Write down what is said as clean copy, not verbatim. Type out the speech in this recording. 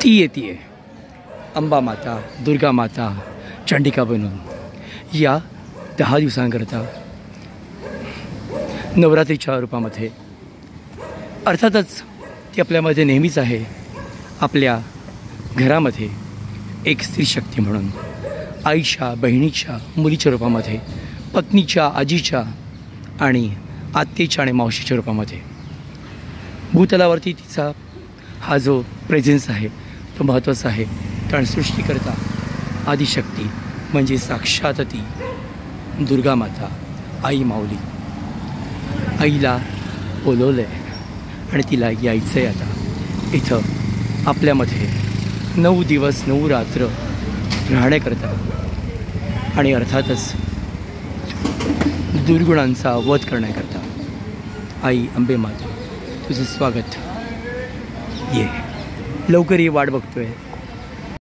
ती येते अंबा माता, दुर्गा माता, चंडिका बनून या 10 दिवसांकरता नवरात्रीच्या रूपामध्ये. अर्थातच ती आपल्यामध्ये नेहमीच आहे. आपल्या घरामध्ये एक स्त्री शक्ती म्हणून आईच्या, बहिणीच्या, मुलीच्या रूपामध्ये, पत्नीच्या, आजीच्या आणि आत्तेच्या आणि मावशीच्या रूपामध्ये भूतलावरती तिचा हा जो प्रेझेन्स आहे तो महत्त्वाचा आहे. कारण सृष्टीकर्ता आदिशक्ती म्हणजे साक्षात ती दुर्गा माता, आई माऊली. आईला बोलवलं आहे आणि तिला यायचं आहे आता इथं आपल्यामध्ये 9 दिवस 9 रात्र राहण्याकरता. आणि अर्थातच दुर्गुणांचा वध करण्याकरता. आई अंबे माता तुझं स्वागत. ये लवकर ये, वाट बघतोय.